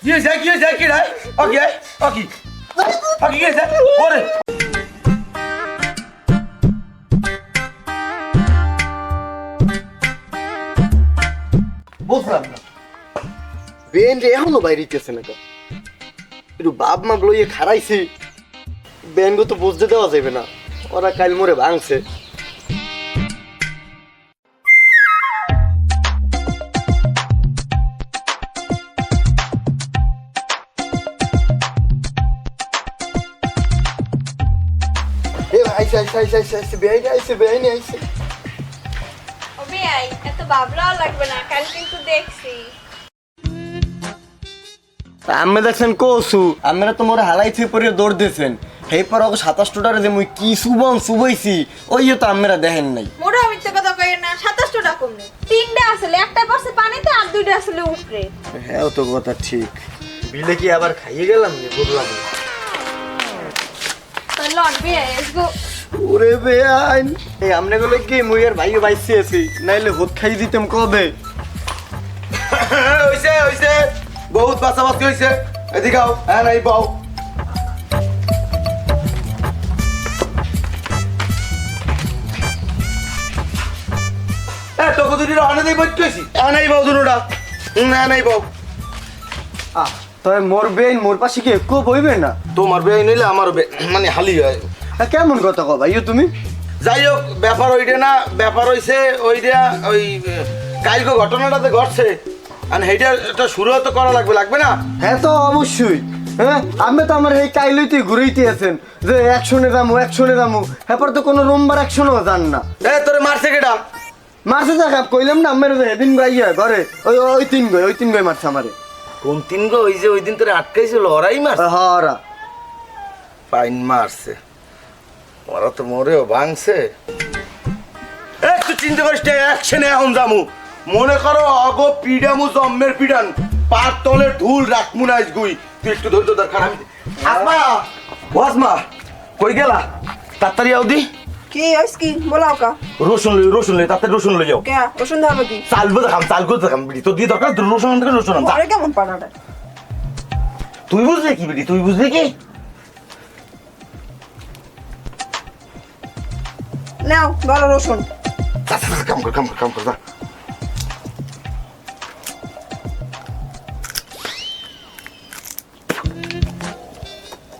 কি হয়েছে কি রে ওকে ওকে ওকে কি হয়েছে ওরে বুঝলাম না বেন রে এখনো বাইরেছে না একটু বাপ মা লইয়ে খারাইছি বেন গো তো বুঝতে দেওয়া যাবে না ওরা কাল মোরে ভাঙছে আইসে বেআইনি আইসে এত ভাবলাও লাগবে না কাল কিন্তু দেখছি আমি দেখছেন কসু আপনারা তো মোরে হালাইছি পরে দৌড় দিয়েছেন সেই পর ওকে 27টারে যে মুই কি সুবাইছি ওই তো আপনারা দেখেন নাই মোরা মিথ্যে কথা কই না 27 টাকা কম নেই তিনটা আসলে একটা পড়ছে পানিতে আর দুইটা আসলে উপরে হ্যাঁ তো কথা ঠিক বিলে কি আবার খাইয়ে গেলাম নি বুঝলাম না তো লন লেটস গো ওরে বেআইন এই আমনে গলে কি মুই আর ভাইও বাইছি আছি নাইলে হোত খাই দিতাম কবে হইছে বহুত বাসাবাসি হইছে এদিকে আও হ্যাঁ নাই বাও এ তোকে দুটি রানে দেই বইতেছি নাই বাও দুটোটা নাই বাও তবে মোর বেআইন মোর পাশে কি একটু বইবে না তোমার বেআই নিলে আমার মানে হালি হয় কেমন কথা কো ভাইও তুমি যাই হোক ব্যাপার ওইটা না ব্যাপার হইছে ওইটা ওই কালকে ঘটনাটাতে ঘটছে আর সেইটা একটা শুরু তো করা লাগবে না হ্যাঁ তো অবশ্যই হ্যাঁ আমি তো আমার এই কাইলইতে ঘুরেইতে আছেন যে একশনে দামু হ্যাঁ তো কোনো রোমবার একশনও যান না এ তোরে মারছে কেডা মারছে দেখা কইলাম না আমার এদিন গাইয়া ঘরে ওই তিন গই মারছে আমারে কোন তিন গো ওই যে ওই দিন তোরে আটকাইছিল ওরাই মারছে হরা পাইন মারছে ওরা তো মরেও ভাঙছে একটু চিন্তা করিস একশনে এখন যামু মনে করো অগ পিডামু জম্মের পিডান পার তলে ধুল রাখমু না গুই তুই একটু ধৈর্য দরকার আমি আসমা কই গেলা তাড়াতাড়ি আও দি কি হইছে কি বলাও কা রসুন লই তাড়াতাড়ি রসুন লই যাও কে রসুন দাও কি চাল দেখাম বিড়ি তো দিয়ে দরকার রসুন থেকে রসুন আন আরে কেমন পানাটা তুই বুঝলি কি বিড়ি তুই বুঝলি কি নাও ভালো রসুন কাম কর যা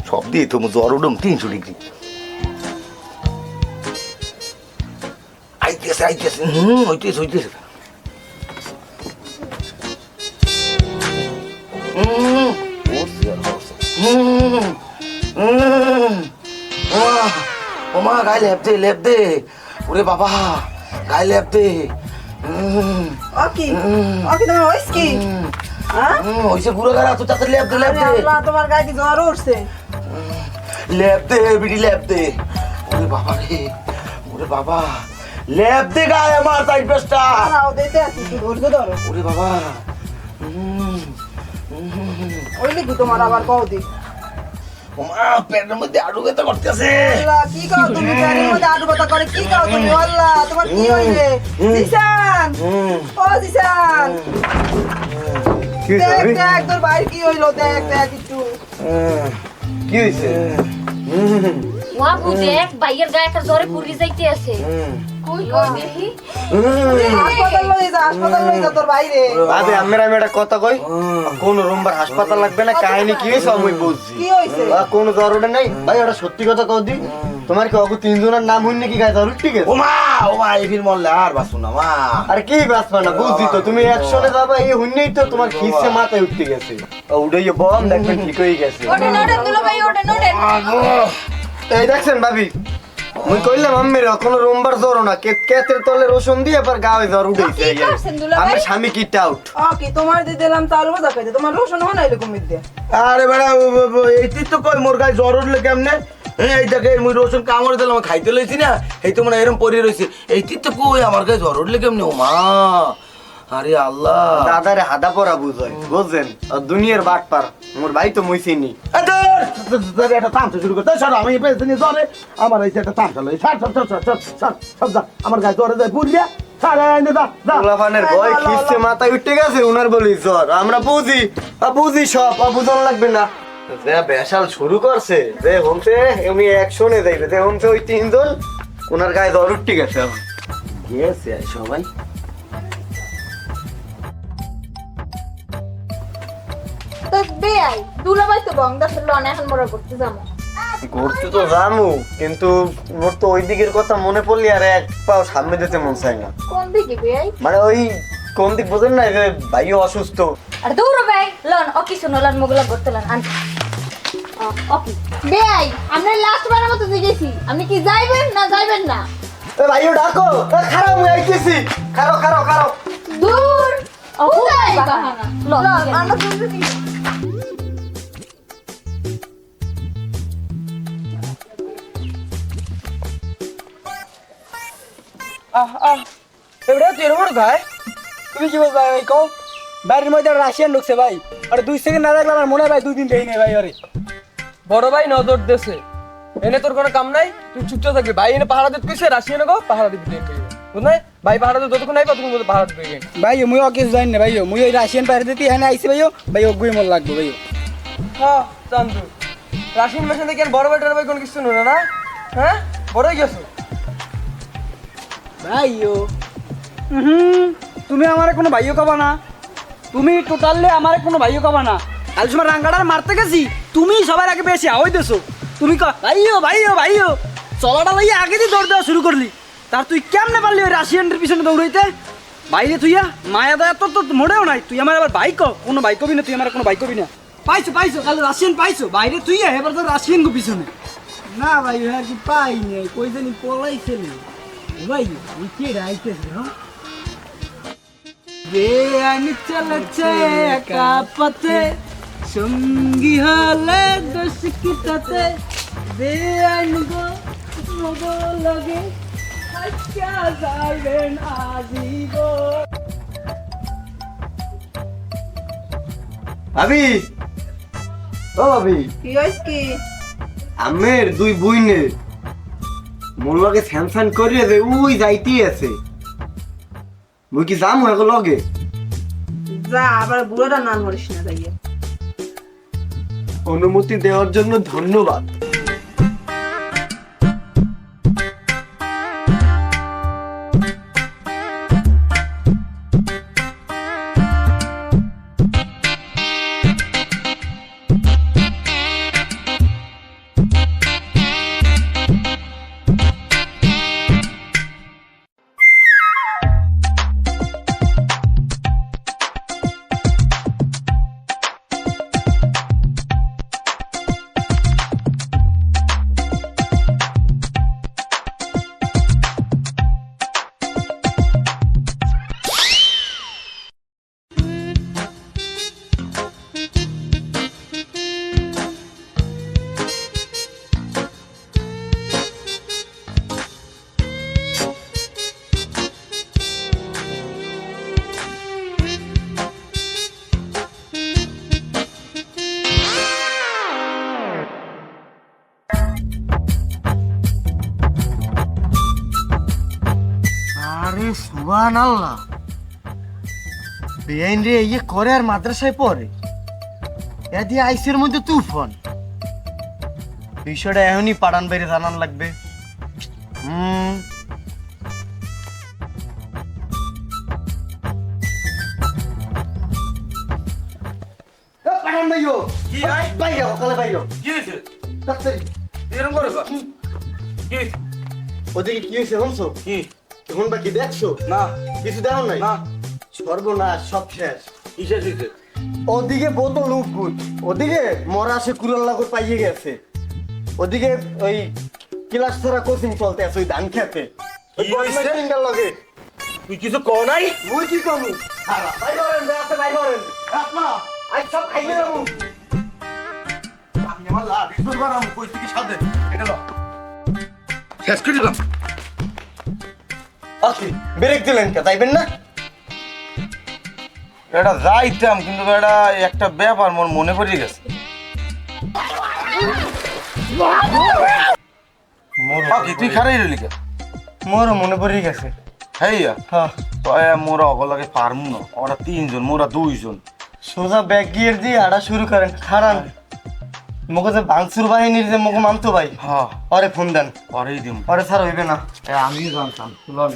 সব দিয়ে তো জ্বর উঠুম 300 ডিগ্রি আইতেছে হইতেছে ওমা গায়ে লেপ দে ওরে বাবা গায়ে লেপ দে ওকি তোমার হইছে কি হ্যাঁ হইছে পুরো গাড়া তো তাতে লেপ দে আল্লাহ তোমার গায়ে কি জ্বর উঠছে লেপ দে বিড়ি লেপ দে ওরে বাবা লেপ দে গায়ে আমার সাইড পেস্টা নাও দিতে আছি কি ধৈর্য ধরো ওরে বাবা ওই লিখু তোমার আবার কও দি ওমা পেটের মধ্যে আড়ু ব্যথা করতেছে আল্লাহ কি কও তুমি গাড়ির মধ্যে আডু কথা করে কি কও তুমি আল্লাহ তোমার কি হইছে জিসান ও জিসান কি দেখ তোর ভাই কি হইলো দেখ একটু কি হইছে বাবু দেখ ভাইয়ের গায়ে একটা জ্বরে পুরি যাইতে আছে কই দেখি হাসপাতাল লই যা তোর ভাই রে আবে আমি একটা কথা কই কোন রোমবার হাসপাতাল লাগবে না কাহিনী কি হইছে আমি বুঝছি কি হইছে কোন জ্বরটা নাই ভাই ওটা সত্যি কথা কও দি তোমার কি অগু তিনজনের নাম হইনি কি গায়ে জ্বর ঠিক আছে ওমা এই ফির মরলে আর বাসু না মা আরে কি বাসবা না বুঝছি তো তুমি একশনে যাবা এই হইনেই তো তোমার খিসে মাথায় উঠতে গেছে উড়াইয়ে বম দেখবেন ঠিক হয়ে গেছে ওটা দুলো ভাই ওটা এই দেখছেন ভাবি মুই কইলাম আম্মের কোনো রোমবার জ্বর না কেতের তলে রসুন দিয়ে আবার গায়ে জ্বর উঠেছে কি করছেন দুলা ভাই? আমার স্বামী কি টাউট ওকে তোমার দিয়ে দিলাম চাল ভাজা খাইতে তোমার রসুন বানাইলে কমিয়ে দে আরে বেড়া এইটি তো কই মোর গায়ে জ্বর উঠলে কেমনে এই দেখে মুই রসুন কামড়ে দিলাম খাইতে লইছি না এই তো মানে এরকম পরে রইছে এইটি তো কই আমার গায়ে জ্বর উঠলে কেমনে ও মা আরে আল্লাহ দাদারে হাদা পরা বুঝাই বুঝছেন দুনিয়ার বাট পার মোর ভাই তো মইছিনি একটা তামসা শুরু করতে আমি পেয়েছি জ্বরে আমার এই একটা তামসা লই সব যা আমার গায়ে জ্বরে যায় বুঝলিয়া পোলাপানের ভয় খিস্তে মাথায় উঠে গেছে উনার বলি জ্বর আমরা বুঝি সব বুঝন লাগবে না যে বেশাল শুরু করছে যে হোমসে এমনি অ্যাকশনে যাইবে যে হোমসে ওই তিনজন উনার গায়ে জ্বর উঠে গেছে এখন গেছে সবাই তো বেয়াই দুলাভাই তো গঙ্গা লন এখন বড় করতে যাবো ঘুরতে তো জামু কিন্তু ওর তো ওই দিকের কথা মনে পড়লি আর এক পাও সামনে যেতে মন চায় না কোন দিকে বেয়াই মানে ওই কোন দিক বোঝেন না যে ভাইও অসুস্থ আর দৌড়ো ভাই লন অকি শুনো লন মোগলা করতে লন আন অকি বেয়াই আমরা লাস্ট বারের মতো জিগেছি আপনি কি যাইবেন না যাইবেন না এ ভাইও ডাকো খারাপ হয়ে আইতেছি খারো দূর ও কোথায় বাবা বাহানা লন লন আমরা দুজন এবারে তুই এরকম ভাই তুমি কি বলবা ভাই কও বাড়ির মধ্যে রাশিয়ান ঢুকছে ভাই আর 2 সেকেন্ড না লাগলে আমার মনে হয় ভাই 2 দিন দেই নাই ভাই আরে বড় ভাই নজর দেছে এনে তোর কোনো কাম নাই তুই চুপচাপ থাকবি ভাই এনে পাহারা দিতে কইছে রাশিয়ান গো পাহারা দিতে দেন বুঝলাই ভাই পাহারা দিতে যতক্ষণ নাই ততক্ষণ মধ্যে পাহারা দিতে গেন ভাই মুই ওকে জানি না ভাই মুই ওই রাশিয়ান পাহারা দিতে এখানে আইছি ভাই ওগুই মন লাগবে ভাই হ্যাঁ চান্দু রাশিয়ান মেশিন থেকে বড় ভাই ভাই কোন কিছু না না হ্যাঁ বড় হয়ে গেছো ভাইও তুমি আমার কোনো ভাইও কবা না তুমি টোটালি আমার কোনো ভাইও কবা না আজ সময় রাঙ্গাড়ার মারতে গেছি তুমি সবার আগে বেশি আওয়াজ দেছো তুমি ভাইও চলাটা লইয়া আগে দিয়ে দৌড় দেওয়া শুরু করলি তার তুই কেমনে পারলি ওই রাশিয়ানদের পিছনে দৌড়াইতে বাইরে তুইয়া মায়া দয়া তোর তো মোড়েও নাই তুই আমার আবার বাইক কোনো বাইক কবি না তুই আমার কোনো বাইক কবি না পাইছো কাল রাশিয়ান পাইছো বাইরে তুই এবার তো রাশিয়ান গো পিছনে না ভাই আর কি পাই নাই কই জানি পলাইছিলি ভাই আমি কে রাইতেছি হ্যাঁ বেআইন চলেছে একা পথে সঙ্গী হলে দোষ কিটাতে বেআইন গো মগো লাগে আচ্ছা যাইবেন আজিব ভাবি ও ভাবি কি হইছে কি আমের দুই বুইনের মোর লগে স্যামসাং করিয়ে যে উই যাইতেই আছে মুই কি যাম হয়ে লগে যা আবার বুড়োটা নাম করিস না তাইয়ে অনুমতি দেওয়ার জন্য ধন্যবাদ আরে সুবহানাল্লাহ বেআইন রে ইয়ে করে আর মাদ্রাসায় পড়ে এদি আইসের মধ্যে তুফান বিষয়টা এখনই পাড়ান বাইরে জানান লাগবে পাড়ান ভাইও কি ভাই বাইরে ওখানে বাইরে কি হয়েছে ডাক্তারি এরকম করে কি হয়েছে? ওদিকে কি হয়েছে হমসো কি এখন বাকি দেখছো না কিছু দেখো নাই না সর্বনাশ সব শেষ কিসের হয়েছে ওদিকে বোতল উঠগুট ওদিকে মরা সে কুলাল্লা করে পাইয়ে গেছে ওদিকে ওই ক্লাস ছাড়া কোচিং চলতে আছে ওই ধান খেতে কি হইছে? লগে তুই কিছু কও নাই মুই কি কমু ভাই করেন রাতে ভাই করেন আপনা আই সব খাইয়ে দেবো আমি আমার লাভ ইসুর বানাম কই থেকে সাথে এটা লো শেষ করে দিলাম ওকে ব্রেক দিলেন কে তাইবেন না এটা যাইতাম কিন্তু এটা একটা ব্যাপার মোর মনে পড়ে গেছে মোর তুই খারাই রইলি কে মোরও মনে পড়ে গেছে হেইয়া হ্যাঁ তয় মোরা অগলাগে পারমু না ওরা 3 জন মোরা 2 জন সোজা ব্যাগ গিয়ার দিয়ে হাঁটা শুরু করেন খারান মোকে যে ভাঙচুর বাহিনীর যে মোকে মানতো ভাই হ্যাঁ ওরে ফোন দেন পরেই দিম ওরে স্যার হইবে না আমি জানতাম লন